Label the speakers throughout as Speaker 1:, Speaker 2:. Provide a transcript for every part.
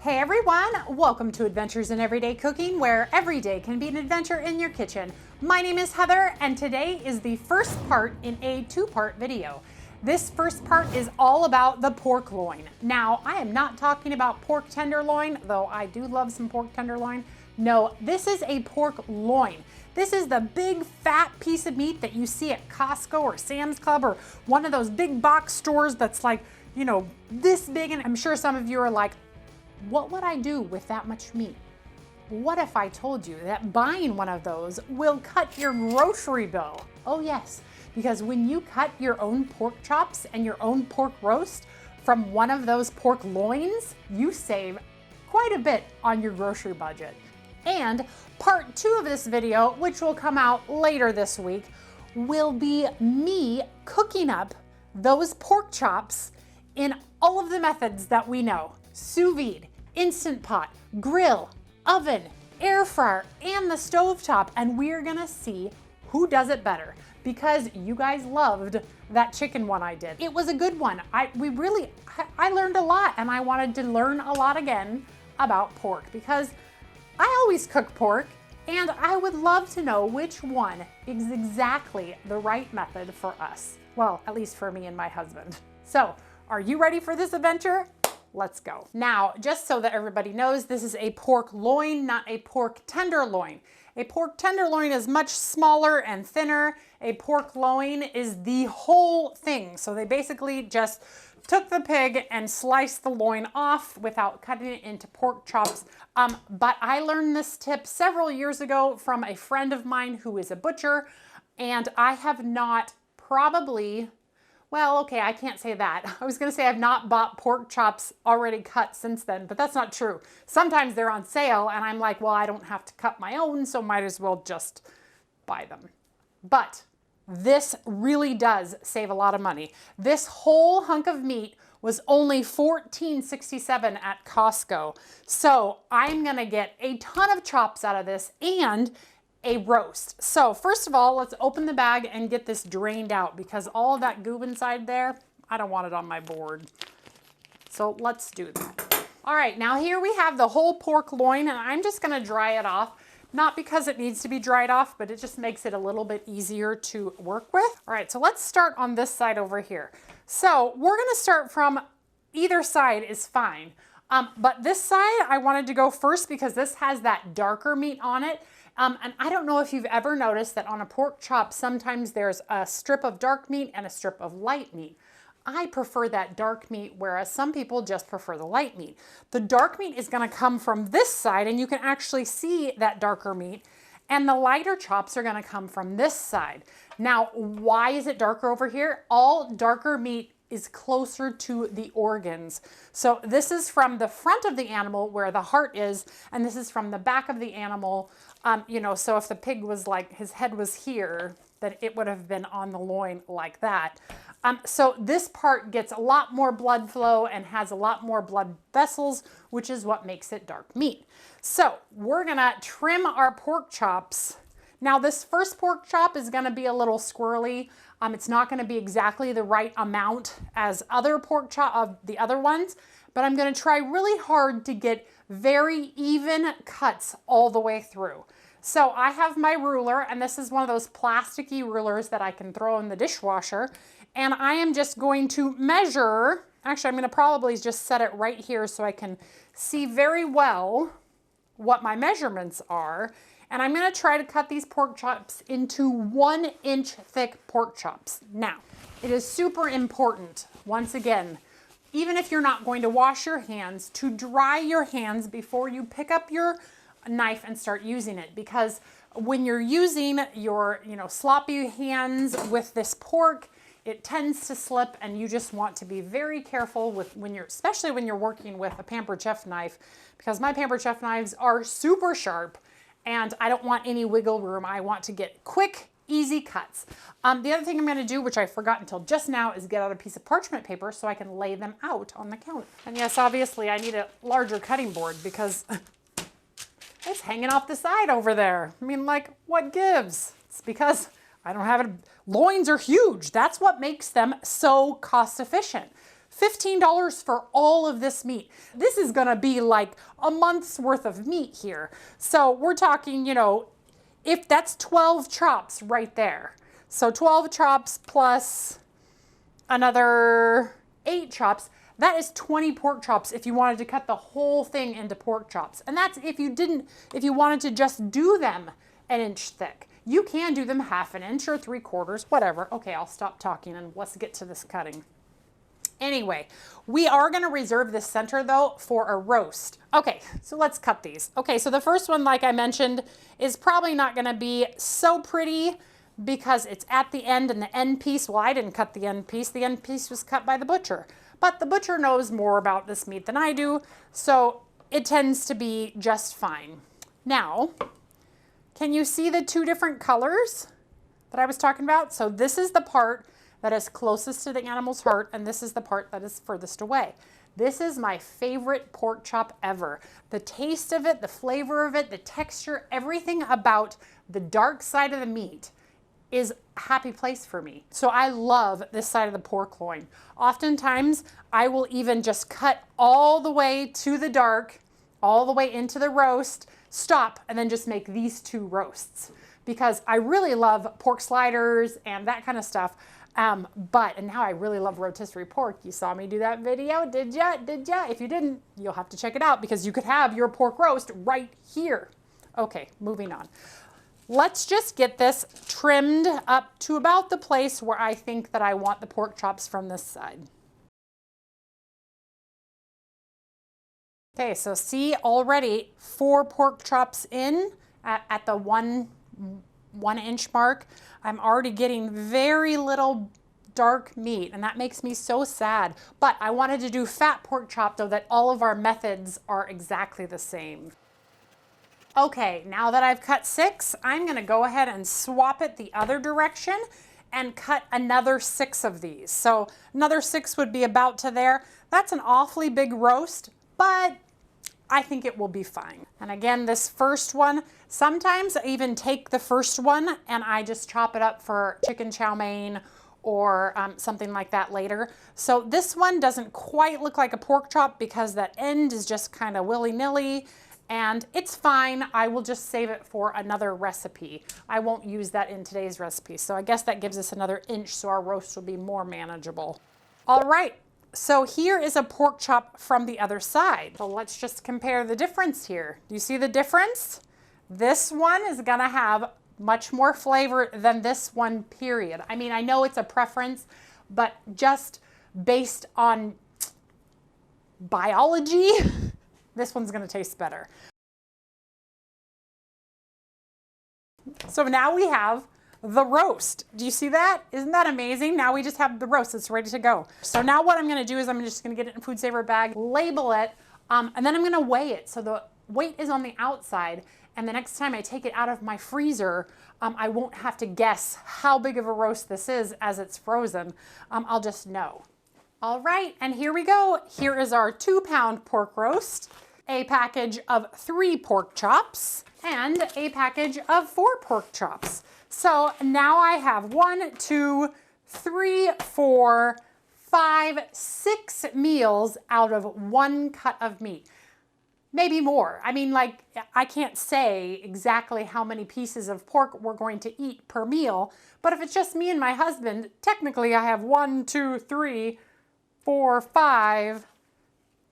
Speaker 1: Hey everyone, welcome to Adventures in Everyday Cooking, where every day can be an adventure in your kitchen. My name is Heather, and today is the first part in a two-part video. This first part is all about the pork loin. Now, I am not talking about pork tenderloin, though I do love some pork tenderloin. No, this is a pork loin. This is the big fat piece of meat that you see at Costco or Sam's Club or one of those big box stores that's like, you know, this big. And I'm sure some of you are like, what would I do with that much meat? What if I told you that buying one of those will cut your grocery bill? Oh yes, because when you cut your own pork chops and your own pork roast from one of those pork loins, you save quite a bit on your grocery budget. And part 2 of this video, which will come out later this week, will be me cooking up those pork chops in all of the methods that we know. Sous vide, Instant Pot, grill, oven, air fryer, and the stovetop. And we're gonna see who does it better, because you guys loved that chicken one I did. It was a good one. I learned a lot, and I wanted to learn a lot again about pork because I always cook pork, and I would love to know which one is exactly the right method for us. Well, at least for me and my husband. So, are you ready for this adventure? Let's go. Now, just so that everybody knows, this is a pork loin, not a pork tenderloin. A pork tenderloin is much smaller and thinner. A pork loin is the whole thing. So they basically just took the pig and sliced the loin off without cutting it into pork chops. But I learned this tip several years ago from a friend of mine who is a butcher, and I have not probably, well, okay, I can't say that. I was gonna say I've not bought pork chops already cut since then, but that's not true. Sometimes they're on sale and I'm like, well, I don't have to cut my own, so might as well just buy them. But this really does save a lot of money. This whole hunk of meat was only $14.67 at Costco. So I'm gonna get a ton of chops out of this and a roast. So first of all, let's open the bag and get this drained out, because all of that goo inside there, I don't want it on my board. So let's do that. All right, now here we have the whole pork loin, and I'm just gonna dry it off. Not because it needs to be dried off, but it just makes it a little bit easier to work with. All right, so let's start on this side over here. So we're gonna start from either side is fine. But this side, I wanted to go first because this has that darker meat on it. And I don't know if you've ever noticed that on a pork chop, sometimes there's a strip of dark meat and a strip of light meat. I prefer that dark meat, whereas some people just prefer the light meat. The dark meat is gonna come from this side, and you can actually see that darker meat, and the lighter chops are gonna come from this side. Now, why is it darker over here? All darker meat is closer to the organs. So this is from the front of the animal where the heart is, and this is from the back of the animal. You know, so if the pig was like, his head was here, then it would have been on the loin like that. So this part gets a lot more blood flow and has a lot more blood vessels, which is what makes it dark meat. So we're gonna trim our pork chops. Now this first pork chop is gonna be a little squirrely. It's not gonna be exactly the right amount as other pork chop of the other ones, but I'm gonna try really hard to get very even cuts all the way through. So I have my ruler, and this is one of those plasticky rulers that I can throw in the dishwasher. And I am just going to measure, actually I'm gonna probably just set it right here so I can see very well what my measurements are. And I'm gonna try to cut these pork chops into 1 inch thick pork chops. Now, it is super important, once again, even if you're not going to wash your hands, to dry your hands before you pick up your knife and start using it. Because when you're using your, sloppy hands with this pork, it tends to slip, and you just want to be very careful with especially when you're working with a Pampered Chef knife, because my Pampered Chef knives are super sharp and I don't want any wiggle room. I want to get quick, easy cuts. The other thing I'm gonna do, which I forgot until just now, is get out a piece of parchment paper so I can lay them out on the counter. And yes, obviously I need a larger cutting board because it's hanging off the side over there. I mean, like, what gives? It's because I don't have it. Loins are huge. That's what makes them so cost efficient. $15 for all of this meat. This is gonna be like a month's worth of meat here. So we're talking, you know, if that's 12 chops right there. So 12 chops plus another 8 chops, that is 20 pork chops if you wanted to cut the whole thing into pork chops. And that's if you wanted to just do them an inch thick. You can do them half an inch or 3/4, whatever. Okay, I'll stop talking and let's get to this cutting. Anyway, we are gonna reserve this center though for a roast. Okay, so let's cut these. Okay, so the first one, like I mentioned, is probably not gonna be so pretty because it's at the end and the end piece, well, I didn't cut the end piece. The end piece was cut by the butcher. But the butcher knows more about this meat than I do, so it tends to be just fine. Now, can you see the two different colors that I was talking about? So this is the part that is closest to the animal's heart, and this is the part that is furthest away. This is my favorite pork chop ever. The taste of it, the flavor of it, the texture, everything about the dark side of the meat is a happy place for me. So I love this side of the pork loin. Oftentimes, I will even just cut all the way to the dark, all the way into the roast, stop, and then just make these two roasts. Because I really love pork sliders and that kind of stuff. And now I really love rotisserie pork. You saw me do that video, did ya? Did ya? If you didn't, you'll have to check it out because you could have your pork roast right here. Okay, moving on. Let's just get this trimmed up to about the place where I think that I want the pork chops from this side. Okay, so see already 4 pork chops in at the one inch mark. I'm already getting very little dark meat and that makes me so sad. But I wanted to do fat pork chop though that all of our methods are exactly the same. Okay, now that I've cut 6, I'm gonna go ahead and swap it the other direction and cut another 6 of these. So another 6 would be about to there. That's an awfully big roast, but I think it will be fine. And again, this first one, sometimes I even take the first one and I just chop it up for chicken chow mein or something like that later. So this one doesn't quite look like a pork chop because that end is just kind of willy-nilly. And it's fine, I will just save it for another recipe. I won't use that in today's recipe. So I guess that gives us another inch so our roast will be more manageable. All right, so here is a pork chop from the other side. So let's just compare the difference here. Do you see the difference? This one is gonna have much more flavor than this one, period. I mean, I know it's a preference, but just based on biology, this one's gonna taste better. So now we have the roast. Do you see that? Isn't that amazing? Now we just have the roast, it's ready to go. So now what I'm gonna do is I'm just gonna get it in a food saver bag, label it, and then I'm gonna weigh it. So the weight is on the outside, and the next time I take it out of my freezer, I won't have to guess how big of a roast this is as it's frozen. I'll just know. All right, and here we go. Here is our 2-pound pork roast, a package of 3 pork chops, and a package of 4 pork chops. So now I have 1, 2, 3, 4, 5, 6 meals out of 1 cut of meat. Maybe more. I mean, like, I can't say exactly how many pieces of pork we're going to eat per meal, but if it's just me and my husband, technically I have 1, 2, 3, 4, 5,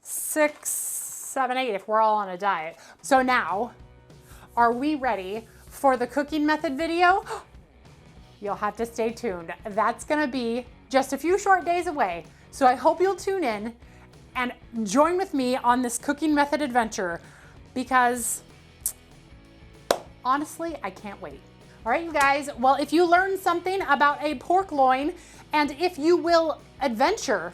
Speaker 1: 6, 7, 8 if we're all on a diet. So now, are we ready for the cooking method video? You'll have to stay tuned. That's gonna be just a few short days away. So I hope you'll tune in and join with me on this cooking method adventure because honestly, I can't wait. All right, you guys, well, if you learned something about a pork loin and if you will adventure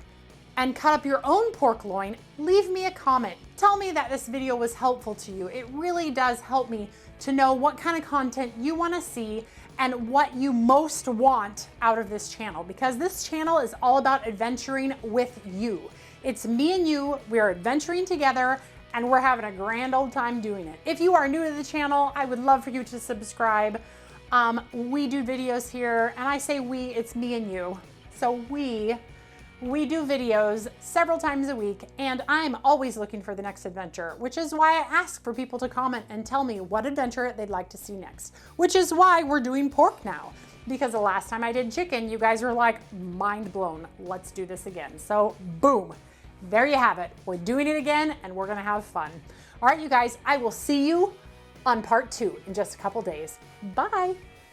Speaker 1: and cut up your own pork loin, leave me a comment. Tell me that this video was helpful to you. It really does help me to know what kind of content you want to see and what you most want out of this channel, because this channel is all about adventuring with you. It's me and you, we are adventuring together and we're having a grand old time doing it. If you are new to the channel, I would love for you to subscribe. We do videos here and I say we, it's me and you. So we We do videos several times a week, and I'm always looking for the next adventure, which is why I ask for people to comment and tell me what adventure they'd like to see next, which is why we're doing pork now. Because the last time I did chicken, you guys were like, mind blown, let's do this again. So boom, there you have it. We're doing it again, and we're gonna have fun. All right, you guys, I will see you on part 2 in just a couple days. Bye.